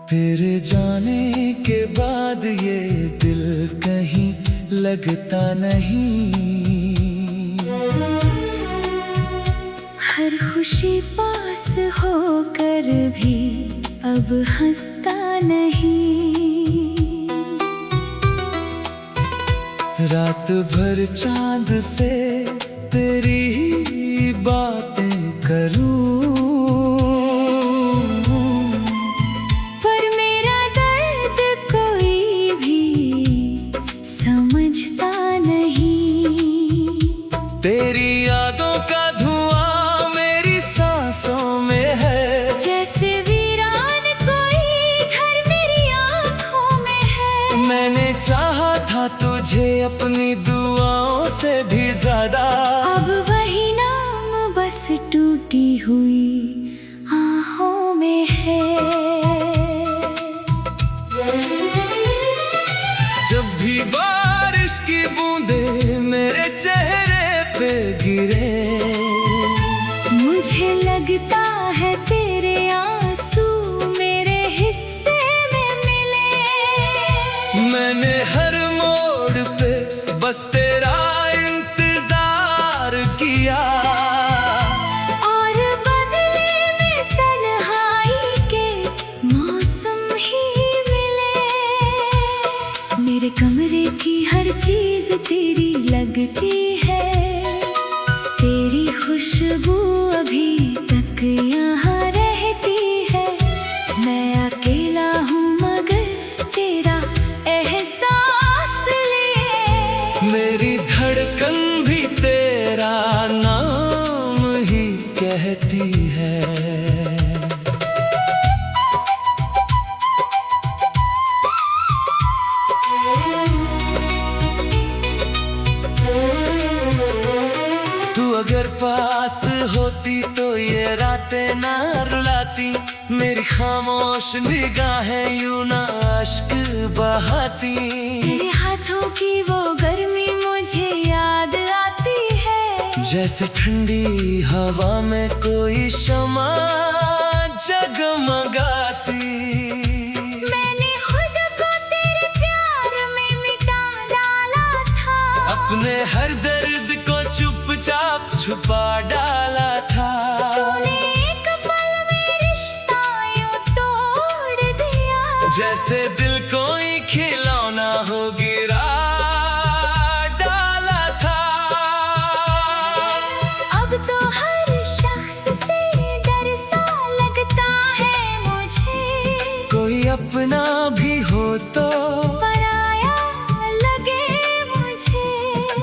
तेरे जाने के बाद ये दिल कहीं लगता नहीं। हर खुशी पास होकर भी अब हंसता नहीं। रात भर चांद से तेरी ही बातें करूं, पर मेरा दर्द कोई भी समझता नहीं। तेरी यादों का धुआं मेरी सांसों में है, जैसे वीरान कोई घर मेरी आँखों में है। मैंने चाहा था तुझे अपनी दुआओं से भी ज्यादा। अब वही नाम बस टूटी हुई आँखों में है। जब भी बारिश की बूंदें मेरे चेहरे पे गिरे, मुझे लगता है तेरे आंसू मेरे हिस्से में मिले। मैंने हर मोड़ पे बस तेरा इंतजार किया, और बदले में तन्हाई के मौसम ही मिले। मेरे कमरे की हर चीज तेरी लगती है, तेरी खुशबू अभी तक यहाँ रहती है। मैं अकेला हूँ मगर तेरा एहसास लिए। मेरी धड़कन भी तेरा नाम ही कहती है। तू अगर पास होती तो ये रातें ना रुलाती, मेरी खामोश निगाहें यूं ना अश्क बहाती। तेरे हाथों की वो गर्मी मुझे याद आती है, जैसे ठंडी हवा में कोई शमा जगमगाती। मैंने खुद को तेरे प्यार में मिटा डाला था, अपने हर दर्द को चुपचाप छुपा डाला था। तूने एक पल में रिश्ता यूं तोड़ दिया, जैसे दिल कोई खिलौना हो गिरा डाला था। अब तो हर शख्स से डर सा लगता है मुझे। कोई अपना भी हो तो पराया लगे मुझे,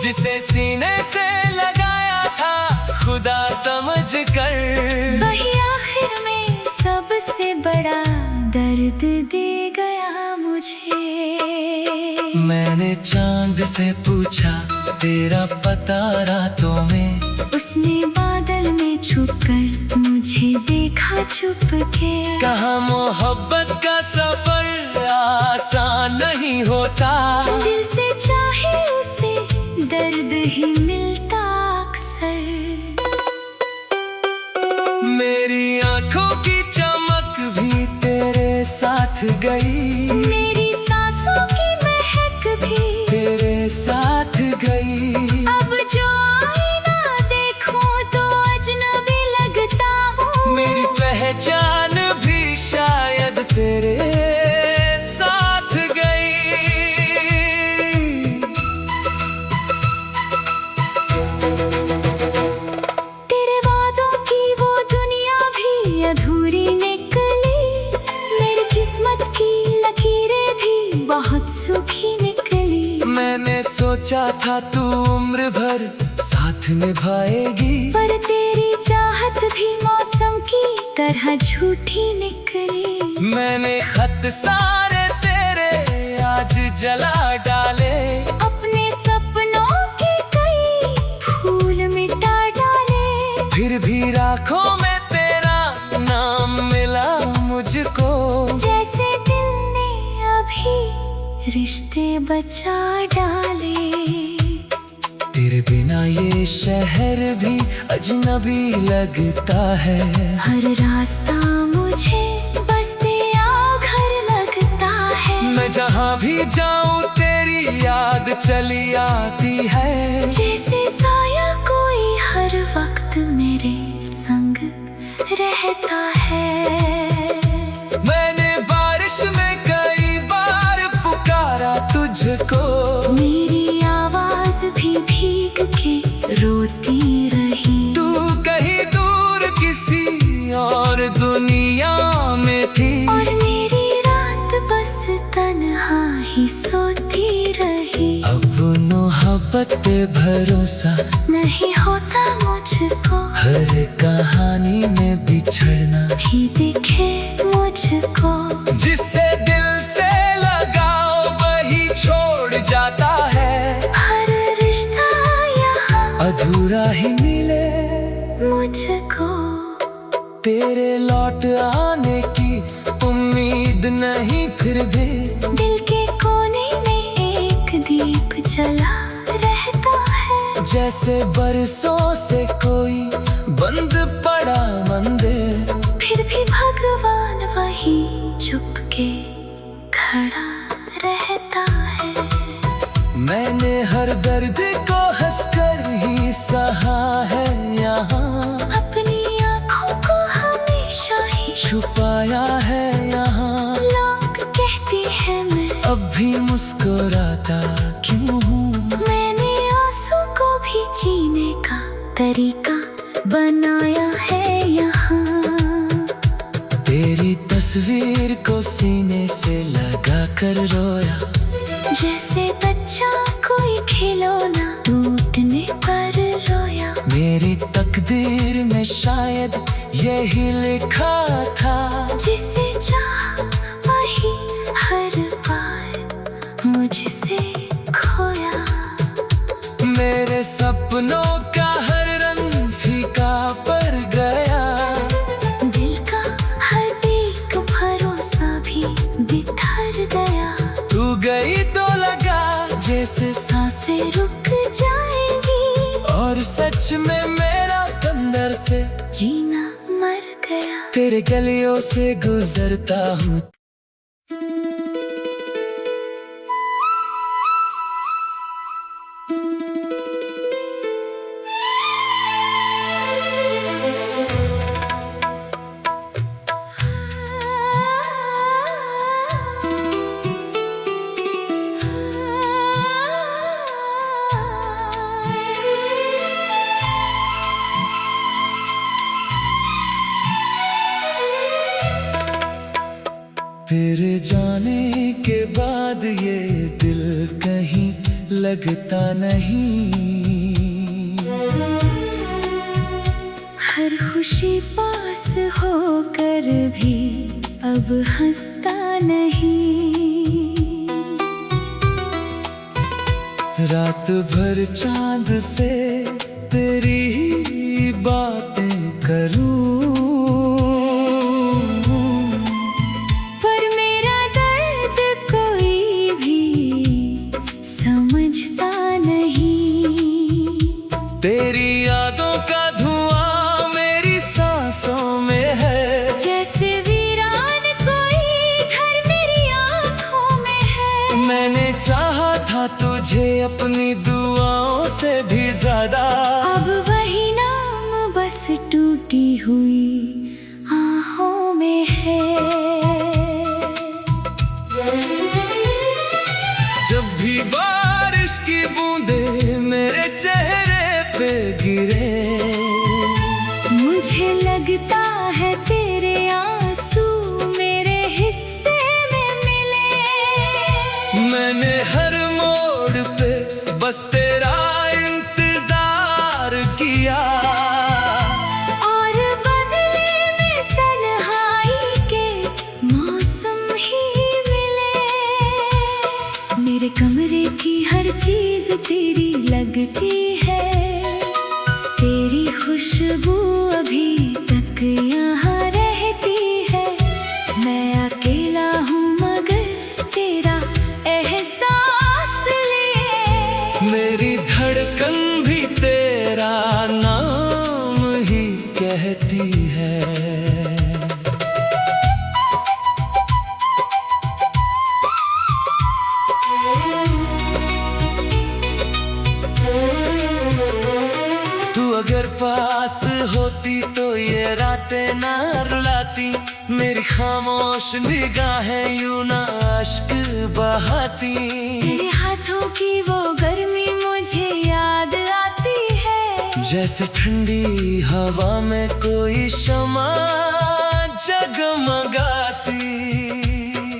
जिसे सीने से लगाया था खुदा समझ कर, वही आखिर में सबसे बड़ा दर्द दे गया मुझे। मैंने चांद से पूछा तेरा पता रातों में, उसने बादल में छुपकर मुझे देखा चुप के। कहा मोहब्बत का सफर आसान नहीं होता, जो दिल से चाहे उसे दर्द ही मिलता अक्सर। मेरी आंखों की चमक भी तेरे साथ गई, मेरी सांसों की महक भी तेरे साथ गई। अब जो आईना देखूं तो अजनबी लगता हूँ, मेरी पहचान भी शायद तेरे साथ गई। तेरे वादों की वो दुनिया भी अधूरी निकली, मेरी किस्मत की लकीरें भी बहुत सूखी निकली। मैंने सोचा था तू उम्र भर साथ निभाएगी, पर तेरी चाहत भी मौसम की तरह झूठी निकली। मैंने खत सारे तेरे आज जला डाले, अपने सपनों के कई फूल मिटा डाले। फिर भी राखों में तेरा नाम मिला मुझको, जैसे दिल ने अभी रिश्ते बचा डाले। तेरे बिना ये शहर भी अजनबी लगता है। हर रास्ता मुझे बस तेरा घर भी जाऊं तेरी याद चली आती है। जैसे साया कोई हर वक्त मेरे संग रहता है। मैंने बारिश में कई बार पुकारा तुझको, मेरी आवाज भी भीग के रोती रही। तू कहीं दूर किसी और दुनिया में थी, और मेरी रात बस तन्हा ही सोती रही। अब मोहब्बत पे भरोसा नहीं होता मुझको, हर कहानी में बिछड़ना ही दिखे मुझको। जिससे दिल से लगाओ वही छोड़ जाता है। हर रिश्ता यहाँ अधूरा ही मिले मुझको। तेरे लौट आने की उम्मीद नहीं, फिर भी दिल के कोने में एक दीप जला रहता है। जैसे बरसों से कोई बंद पड़ा मंदिर, फिर भी भगवान वही चुपके खड़ा रहता है। मैंने हर दर्द को हंसकर ही सहा है यहाँ, अपनी आँखों को हमेशा ही छुपाया है यहाँ। लोग कहते हैं मैं अब भी मुस्कुराता क्यों हूँ, मैंने आंसू को भी जीने का तरीका बनाया है यहाँ। तेरी तस्वीर को सीने से लगा कर रोया, जैसे बच्चा कोई खिलौना टूटने पर रोया। मेरी तकदीर में शायद यही लिखा था, जिसे चाहा वही हर बार मुझसे खोया। मेरे सपनों का हर रंग फीका पड़ गया, दिल का हर एक भरोसा भी बिखर गया। तू गई तो लगा जैसे सांसें रुक जाएंगी, और सच में मेरा अंदर से जीना मर गया। तेरे गलियों से गुजरता हूँ। तेरे जाने के बाद ये दिल कहीं लगता नहीं, हर खुशी पास होकर भी अब हंसता नहीं। रात भर चांद से तेरी ही बातें करूं, पर मेरा दर्द कोई भी समझता नहीं। तेरी यादों का धुआं मेरी सांसों में है, जैसे वीरान कोई घर मेरी आँखों में है। मैंने चाहा था तुझे अपनी दुआओं से भी ज्यादा, अब वही नाम बस टूटी हुई आँखों में है। जब भी बारिश की बूंदे मेरे चेहरे पे गिरे, मुझे लगता है तेरे आंसू मेरे हिस्से में मिले। मैंने हर मोड़ पे बस तेरा इंतजार किया, और बदले में तन्हाई के मौसम ही मिले। मेरे कमरे की हर चीज तेरी लगती है, तेरी खुशबू अभी तक यहाँ रहती है। मैं अकेला हूँ मगर तेरा एहसास लिए। मेरी धड़कन भी तेरा नाम ही कहती है। खामोश निगाहें यूं ना अश्क बहाती। तेरे हाथों की वो गर्मी मुझे याद आती है, जैसे ठंडी हवा में कोई शमा जगमगाती।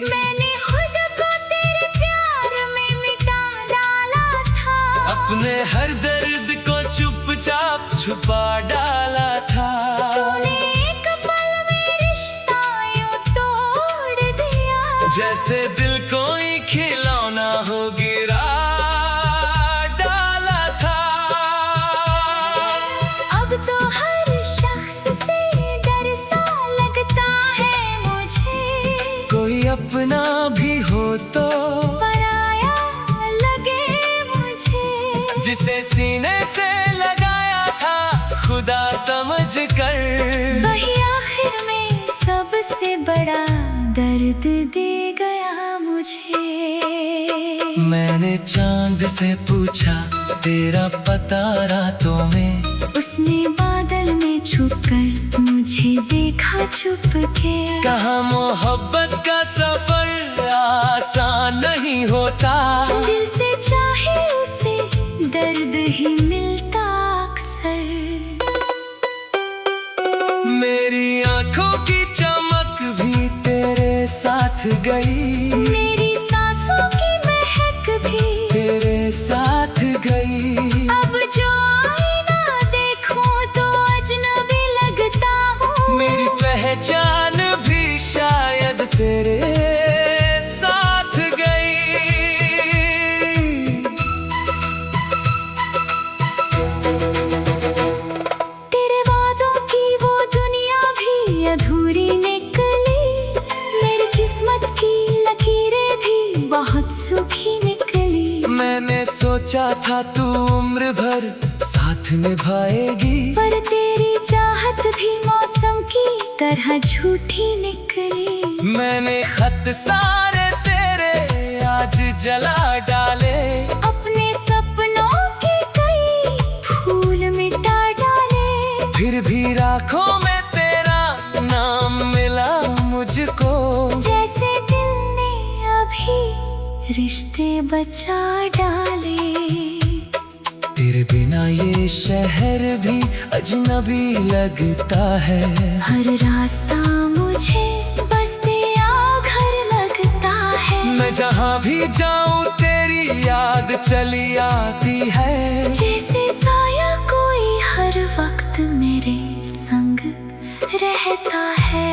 मैंने खुद को तेरे प्यार में मिटा डाला था, अपने हर दर्द को चुपचाप छुपा डाला था। तूने एक पल में रिश्ता यूं तोड़ दिया, जैसे दिल कोई खिलौना हो गिरा डाला था। अब तो हर शख्स से डर सा लगता है मुझे, कोई अपना भी हो तो पराया लगे मुझे। जिसे सीने से लगाया था खुदा समझ कर, वही आखिर में सबसे बड़ा दर्द दे गया मुझे। मैंने चांद से पूछा तेरा पता रातों में, उसने बादल में छुपकर मुझे देखा चुप के। कहा मोहब्बत का सफर आसान नहीं होता, जो दिल से चाहे उसे दर्द ही मिलता अक्सर। मेरी आंखों की चमक भी तेरे साथ गई, मेरी सांसों की महक भी तेरे साथ गई। अब जो आईना देखूं तो अजनबी लगता हूँ, मेरी पहचान भी शायद तेरे साथ गई। तेरे वादों की वो दुनिया भी अधूरी निकली, मेरी किस्मत की लकीरें भी बहुत सूखी निकली। मैंने सोचा था तू उम्र भर साथ निभाएगी, पर तेरी चाहत भी मौसम की तरह झूठी निकली। मैंने खत सारे तेरे आज जला डाले, अपने सपनों के कई फूल मिटा डाले, फिर भी राखों में तेरा नाम मिला मुझको। जैसे दिल ने अभी रिश्ते बचा डाले। तेरे बिना ये शहर भी अजनबी लगता है, हर रास्ता मुझे बस तेरा घर लगता है। मैं जहाँ भी जाऊँ तेरी याद चली आती है, जैसे साया कोई हर वक्त मेरे संग रहता है।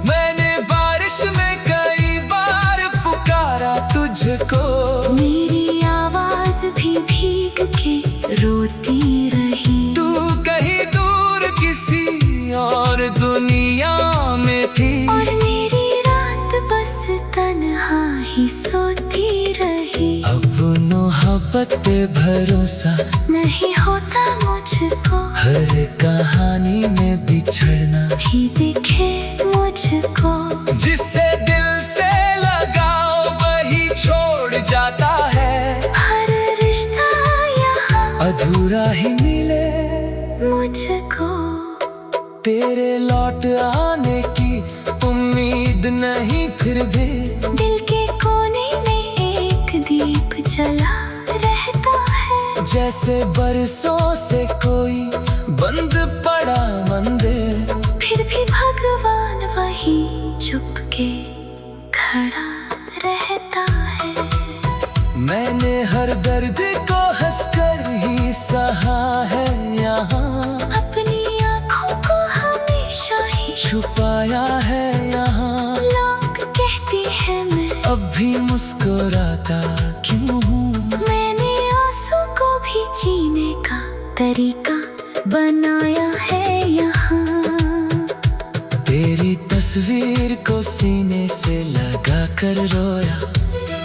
मैंने बारिश में कई बार पुकारा तुझको, मेरी आवाज भी भीग के रोती रही। तू कहीं दूर किसी और दुनिया में थी, और मेरी रात बस तन्हा ही सोती रही। अब मोहब्बत पे भरोसा नहीं होता मुझको, हर कहानी में बिछड़ना भी दिखे मुझको। जिससे दिल से लगाओ वही छोड़ जाता है, हर रिश्ता यहाँ अधूरा ही मिले मुझको। तेरे लौट आने की उम्मीद नहीं, फिर भी दिल के कोने में एक दीप जला रहता है, जैसे बरसों से कोई बंद पड़ा मंदिर। फिर भी भगवान वही चुपके खड़ा रहता है। मैंने हर दर्द को हंसकर ही सहा है यहाँ, अपनी आँखों को हमेशा ही छुपाया है यहाँ। लोग कहते हैं मैं अब भी मुस्कुराता क्यों हूँ, मैंने आंसू को भी जीने का तरीका बनाया है यहाँ। तेरी तस्वीर को सीने से लगा कर रोया,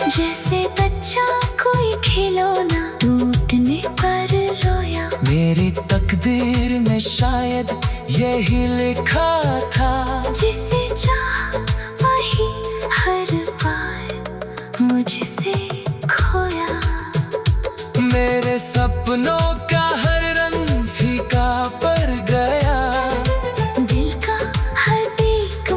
जैसे बच्चा कोई खिलौना टूटने पर रोया। मेरी तकदीर में शायद यही लिखा था, जिसे चाहा वही हर बार मुझसे खोया। मेरे सपनों का हर रंग फीका पड़ गया, दिल का हर एक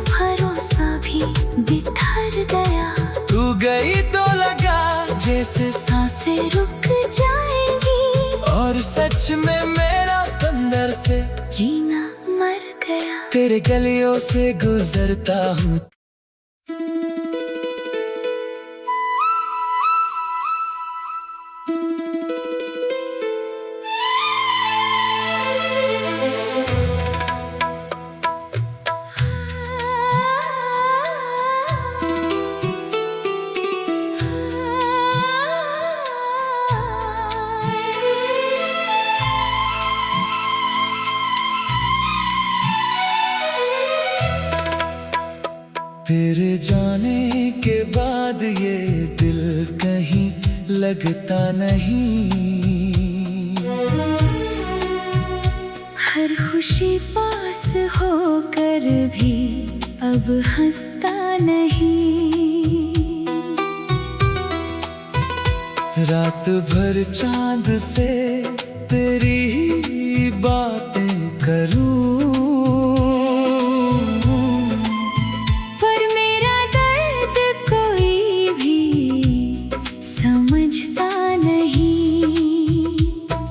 ठहर गया। तू गई तो लगा जैसे सांसें रुक जाएंगी और सच में मेरा अंदर से जीना मर गया। तेरे गलियों से गुजरता हूँ। तेरे जाने के बाद ये दिल कहीं लगता नहीं। हर खुशी पास होकर भी अब हंसता नहीं। रात भर चांद से तेरी ही बातें करूं,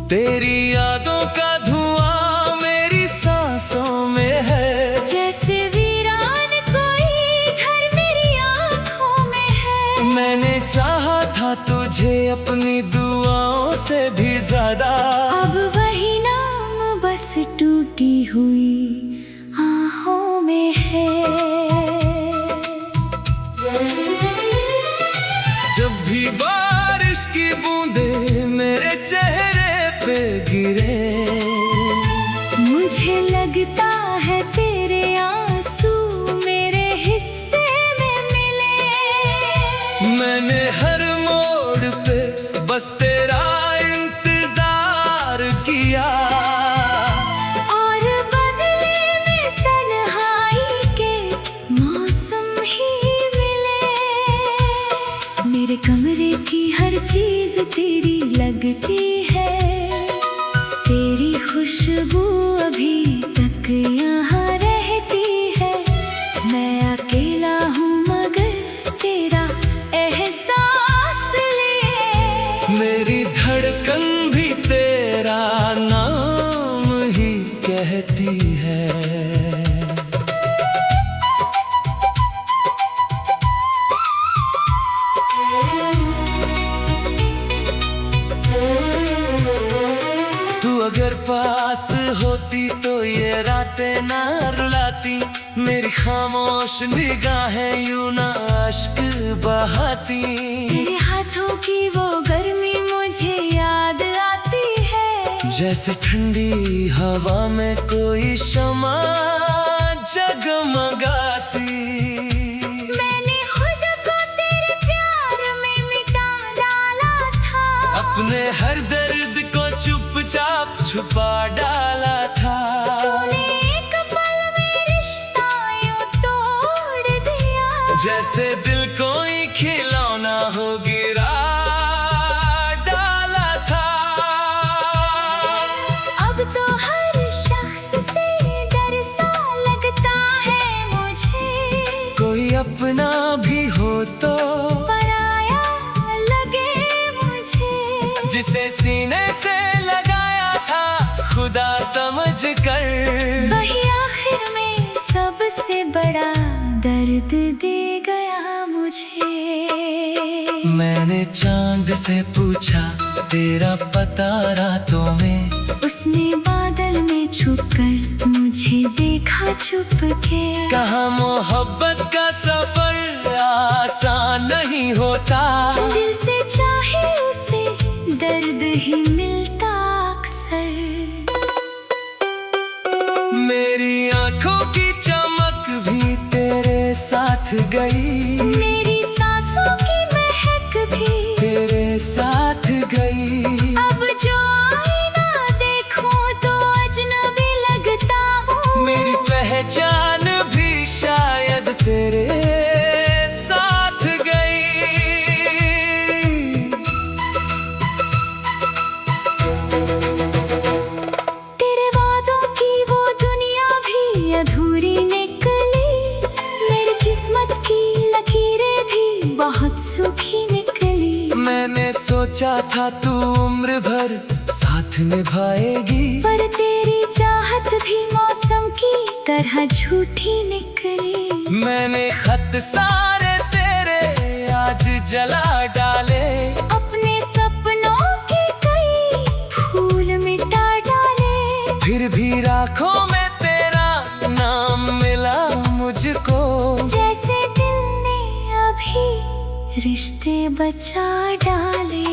तेरी यादों का धुआं मेरी सांसों में है। जैसे वीरान कोई घर मेरी आँखों में है। मैंने चाहा था तुझे अपनी दुआओं से भी ज्यादा। अब वही नाम बस टूटी हुई आँखों में है। जब भी बारिश की बूंदें मेरे चेहरे पे गिरे, मुझे लगता है तेरे आंसू मेरे हिस्से में मिले। मैंने हर मोड़ पे बस तेरा इंतजार किया और बदले में तन्हाई के मौसम ही मिले। मेरे कमरे की हर चीज तेरी लगती है। तेरी खुशबू अभी तक यहाँ रहती है। मैं अकेला हूँ मगर तेरा एहसास लिए। मेरी धड़कन भी तेरा नाम ही कहती है। अगर पास होती तो ये रातें ना रुलाती। मेरी खामोश निगाहें यूं ना अश्क बहाती। तेरे हाथों की वो गर्मी मुझे याद आती है। जैसे ठंडी हवा में कोई शमा जगमगाती। मैंने खुद को तेरे प्यार में मिटा डाला था। अपने हर दर्द को चुपचाप छुपा डाला था। तूने एक पल में रिश्ता यूं तोड़ दिया। जैसे दिल कोई खिलौना हो गिरा डाला था। अब तो हर शख्स से डर सा लगता है मुझे। कोई अपना भी हो तो पराया लगे मुझे। जिसे सीने से लगाया था खुदा समझ कर, वही आखिर में सबसे बड़ा दर्द दे गया मुझे। मैंने चांद से पूछा तेरा पता रातों में। उसने बादल में छुपकर मुझे देखा चुप के। कहा मोहब्बत का सफर आसान नहीं होता। जो दिल से चाहे उसे दर्द ही मिलता अक्सर। मेरी आंखों की चमक भी तेरे साथ गई। मेरी सांसों की महक भी तेरे साथ गई। अब जो आईना देखूं तो अजनबी लगता हूँ। मेरी पहचान भी शायद तेरे साथ गई। तेरे वादों की वो दुनिया भी अधूरी निकली। मेरी किस्मत की लकीर सोचा था तू उम्र भर साथ निभाएगी, पर तेरी चाहत भी मौसम की तरह झूठी निकली। मैंने खत सारे तेरे आज जला डाले, अपने सपनों के कई फूल मिटा डाले। फिर भी राखों में तेरा नाम मिला मुझको, जैसे दिल ने अभी रिश्ते बचा डाले।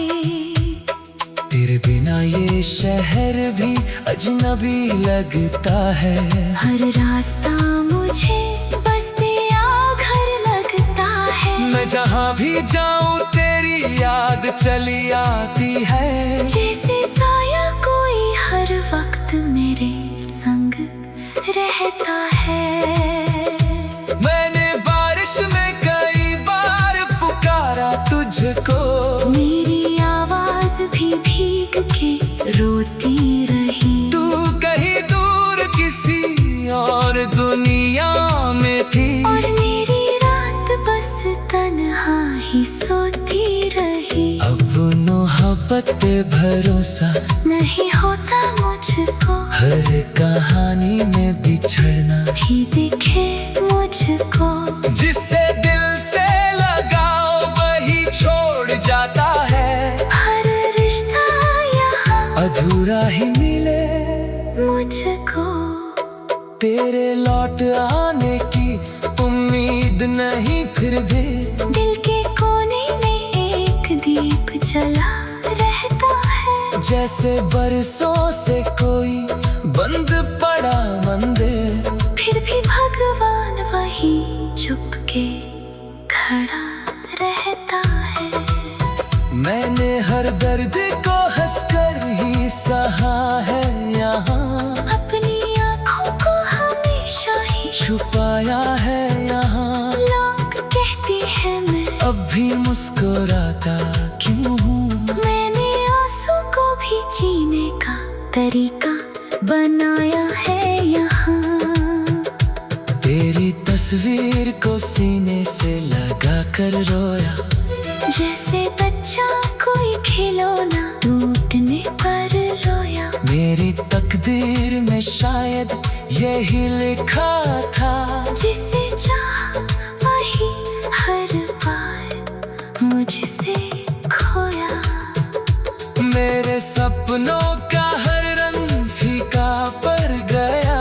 तेरे बिना ये शहर भी अजनबी लगता है, हर रास्ता मुझे बस तेरा घर लगता है। मैं जहाँ भी जाऊँ तेरी याद चली आती है, जैसे साया कोई हर वक्त मेरे संग रहता है। मैंने बारिश में कई बार पुकारा तुझको, मेरी आवाज भी भीग के रोती रही। तू कहीं दूर किसी और दुनिया में थी, और मेरी रात बस तन्हा ही सोती रही। अब मोहब्बत पे भरोसा नहीं होता मुझको, हर कहानी में बिछड़ना भी दिखे मुझको। जिससे दिल से लगाओ वही छोड़ जाता है, हर रिश्ता यहाँ अधूरा ही मिले मुझको। तेरे लौट आने की उम्मीद नहीं, फिर भी दिल के कोने में एक दीप जला रहता है। जैसे बरसों से कोई बंद पड़ा मंदिर, फिर भी भगवान वही चुपके खड़ा रहता है। मैंने हर दर्द को हंसकर ही सहा है यहाँ, अपनी आँखों को हमेशा ही छुपाया है यहाँ। लोग कहते हैं मैं अब भी मुस्कुराता क्यों हूँ, मैंने आंसू को भी जीने का तरीका बनाया है यहाँ। तेरी तस्वीर को सीने से लगा कर रोया, जैसे बच्चा कोई खिलौना टूटने पर रोया। मेरी तकदीर में शायद यही लिखा था, जिसे चाहा वही हर बार मुझसे खोया। मेरे सपनों का हर रंग फीका पड़ गया,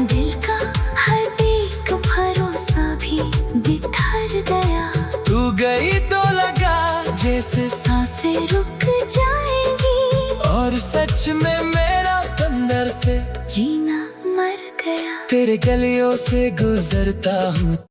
दिल का हर एक भरोसा भी बिखर गया। तू गई तो लगा जैसे सांसें रुक जाएंगी, और सच में मेरा अंदर से जीना मर गया। तेरे गलियों से गुजरता हूँ।